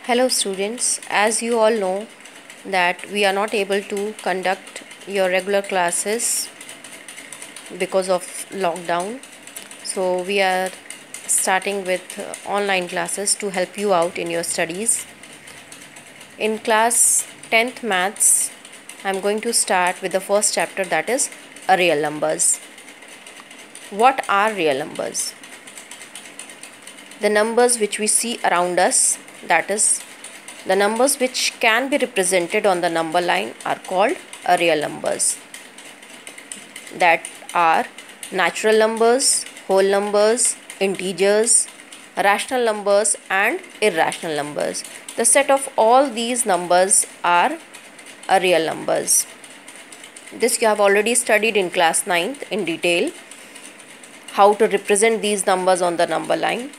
Hello students, as you all know that we are not able to conduct your regular classes because of lockdown. So we are starting with online classes to help you out in your studies. In class 10th maths, I am going to start with the first chapter, that is real numbers. What are real numbers? The numbers which we see around us, that is the numbers which can be represented on the number line, are called real numbers. That are natural numbers, whole numbers, integers, rational numbers and irrational numbers. The set of all these numbers are real numbers. This you have already studied in class 9th in detail, how to represent these numbers on the number line.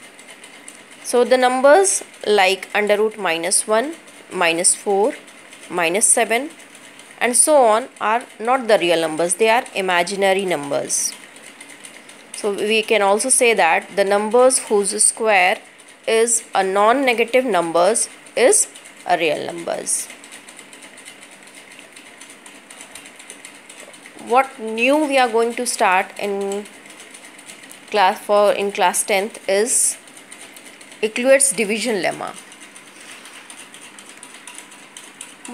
So the numbers like under root -1, -4, -7 and so on are not the real numbers, they are imaginary numbers. So we can also say that the numbers whose square is a non-negative numbers is a real numbers. What new we are going to start in class 10th is Euclid's division lemma.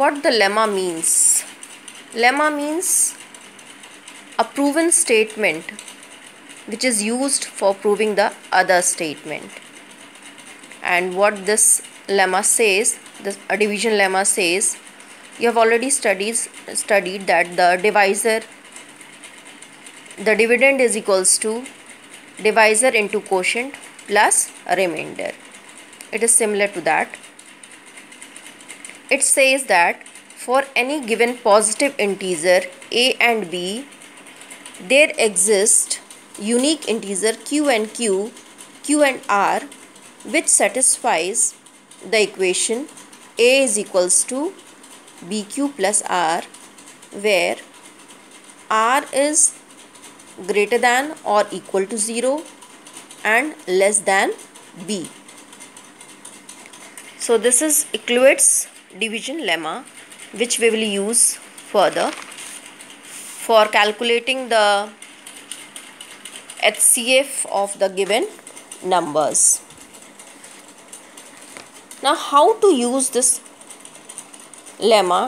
What the lemma means? Lemma means a proven statement which is used for proving the other statement. And what this lemma says, this division lemma says, you have already studied that the dividend is equals to divisor into quotient plus a remainder. It is similar to that. It says that for any given positive integer a and b, there exist unique integer q and r, which satisfies the equation a is equals to bq plus r, where r is greater than or equal to 0 and less than b. So this is Euclid's division lemma, which we will use further for calculating the HCF of the given numbers. Now, how to use this lemma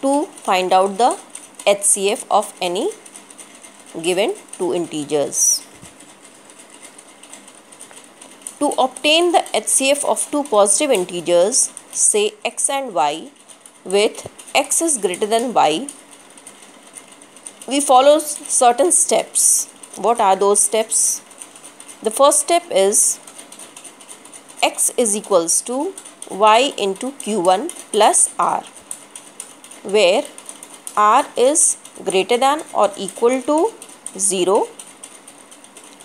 to find out the HCF of any given two integers? To obtain the HCF of two positive integers, say x and y, with x is greater than y, we follow certain steps. What are those steps? The first step is x is equals to y into q1 plus r, where r is greater than or equal to 0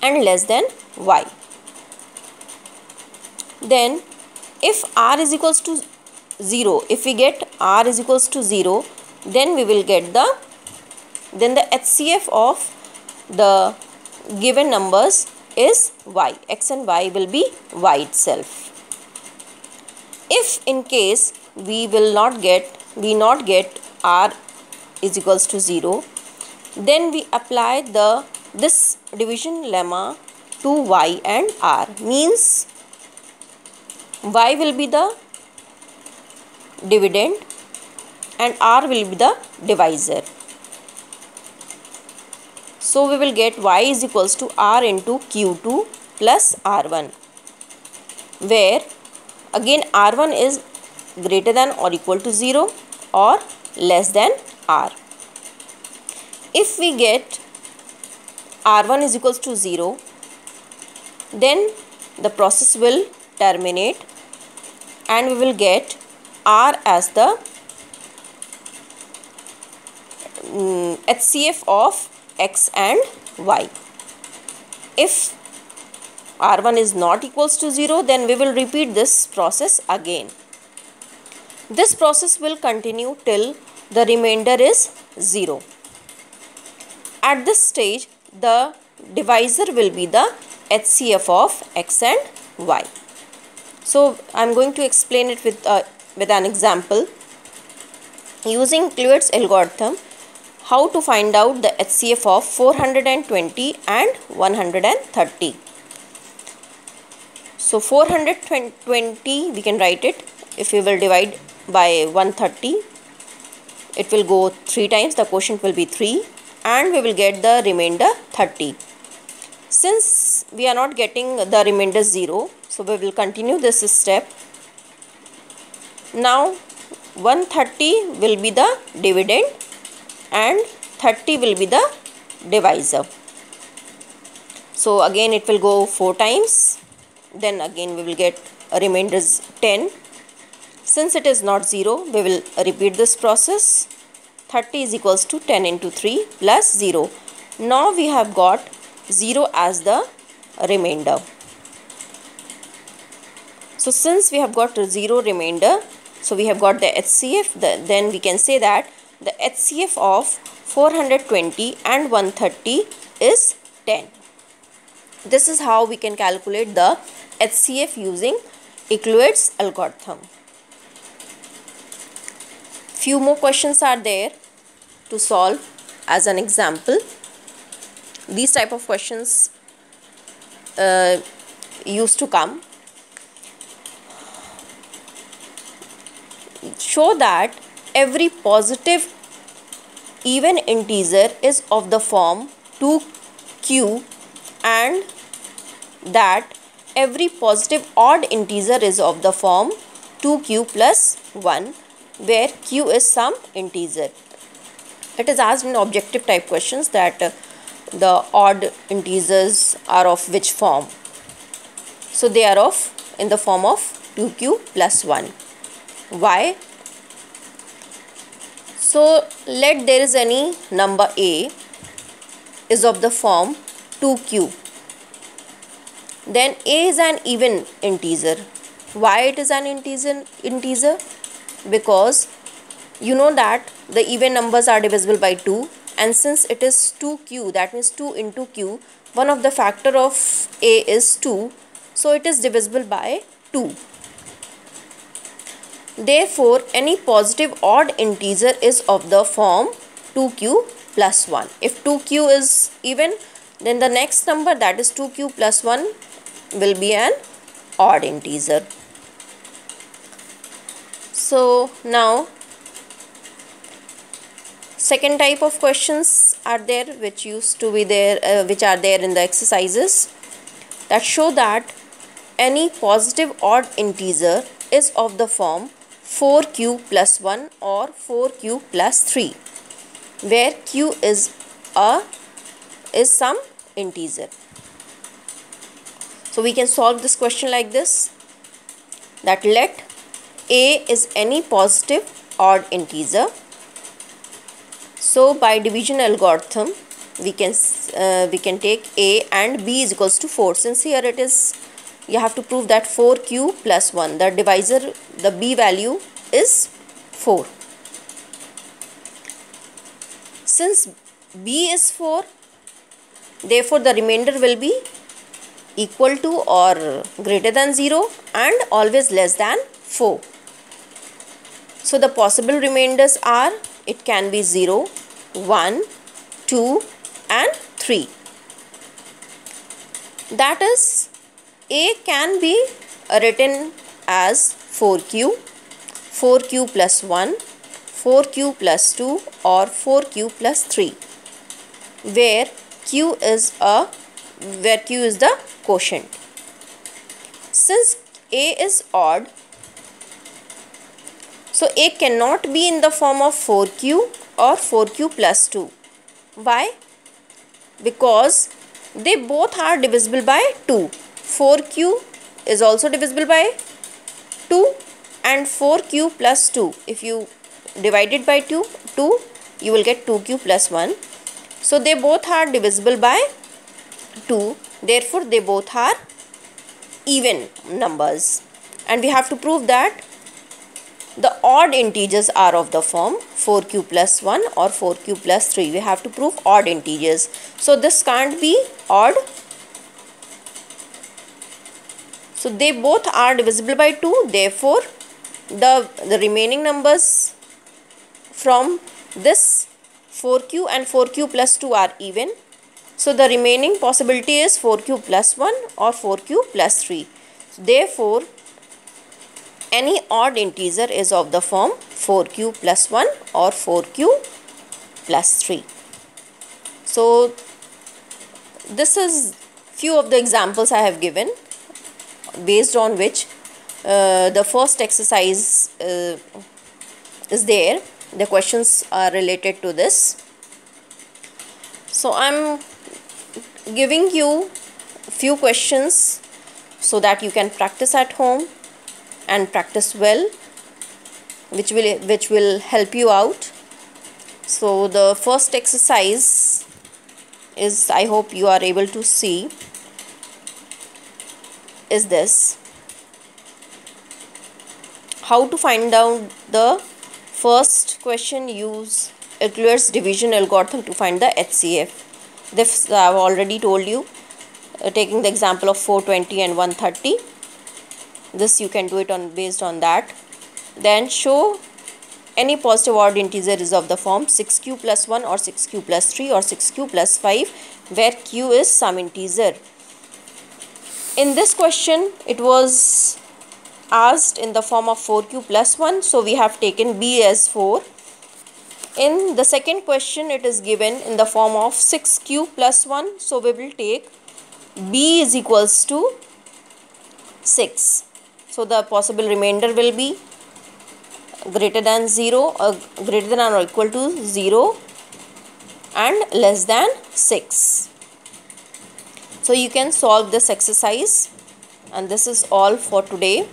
and less than y. Then if r is equals to 0, if we get r is equals to 0, then we will get the HCF of the given numbers is y. X and y will be y itself. If in case we not get r is equals to 0, then we apply this division lemma to y and r, means y will be the dividend and r will be the divisor. So we will get y is equals to r into q2 plus r1, where again r1 is greater than or equal to 0 or less than r. If we get r1 is equals to 0, then the process will terminate and we will get r as the HCF of x and y. If r1 is not equals to 0, then we will repeat this process again. This process will continue till the remainder is 0. At this stage, the divisor will be the HCF of x and y. So I'm going to explain it with an example using Clewet's algorithm, how to find out the HCF of 420 and 130. So 420, we can write it, if we will divide by 130, it will go 3 times, the quotient will be 3, and we will get the remainder 30. Since we are not getting the remainder 0, so we will continue this step. Now 130 will be the dividend and 30 will be the divisor. So again it will go 4 times, then again we will get a remainder 10. Since it is not 0, we will repeat this process. 30 is equals to 10 into 3 plus 0. Now we have got 0 as the remainder. So since we have got 0 remainder, so we have got the HCF, then we can say that the HCF of 420 and 130 is 10. This is how we can calculate the HCF using Clewet's algorithm. Few more questions are there to solve as an example. These type of questions used to come. Show that every positive even integer is of the form 2q and that every positive odd integer is of the form 2q plus 1 where q is some integer. It is asked in objective type questions that the odd integers are of which form. So they are in the form of 2q plus 1. Why? So let there is any number a is of the form 2q. Then a is an even integer. Why it is an integer? Because you know that the even numbers are divisible by 2, and since it is 2q, that means 2 into q, one of the factor of a is 2, so it is divisible by 2. Therefore, any positive odd integer is of the form 2q plus 1. If 2q is even, then the next number, that is 2q plus 1, will be an odd integer. So now second type of questions are there which used to be there, which are there in the exercises, that show that any positive odd integer is of the form 4q plus 1 or 4q plus 3, where q is some integer. So we can solve this question like this, that let a is any positive odd integer. So by division algorithm we can take a and b is equals to 4. Since here it is, you have to prove that 4q plus 1, the divisor, the b value is 4. Since b is 4, therefore the remainder will be equal to or greater than 0 and always less than 4. So the possible remainders are, it can be 0, 1, 2 and 3. That is, a can be written as 4q, 4q plus 1, 4q plus 2 or 4q plus 3, where q is the quotient. Since a is odd, so a cannot be in the form of 4q or 4q plus 2. Why? Because they both are divisible by 2. 4q is also divisible by 2 and 4q plus 2. If you divide it by 2, you will get 2q plus 1. So they both are divisible by 2. Therefore they both are even numbers. And we have to prove that the odd integers are of the form 4q plus 1 or 4q plus 3. We have to prove odd integers. So this can't be odd. So they both are divisible by 2. Therefore, the remaining numbers from this 4q and 4q plus 2 are even. So the remaining possibility is 4q plus 1 or 4q plus 3. Therefore, any odd integer is of the form 4q plus 1 or 4q plus 3. So this is few of the examples I have given, based on which the first exercise is there. The questions are related to this. So I'm giving you few questions so that you can practice at home and practice well, which will help you out. So the first exercise is, I hope you are able to see, is this: how to find out the first question. Use Euclid's division algorithm to find the HCF. This I have already told you, taking the example of 420 and 130. This you can do it based on that. Then show any positive odd integer is of the form 6q plus 1 or 6q plus 3 or 6q plus 5, where q is some integer. In this question, it was asked in the form of 4q plus 1, so we have taken b as 4. In the second question, it is given in the form of 6q plus 1, so we will take b is equals to 6. So the possible remainder will be greater than 0, or greater than or equal to 0 and less than 6. So you can solve this exercise, and this is all for today.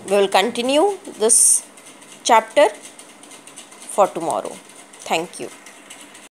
We will continue this chapter for tomorrow. Thank you.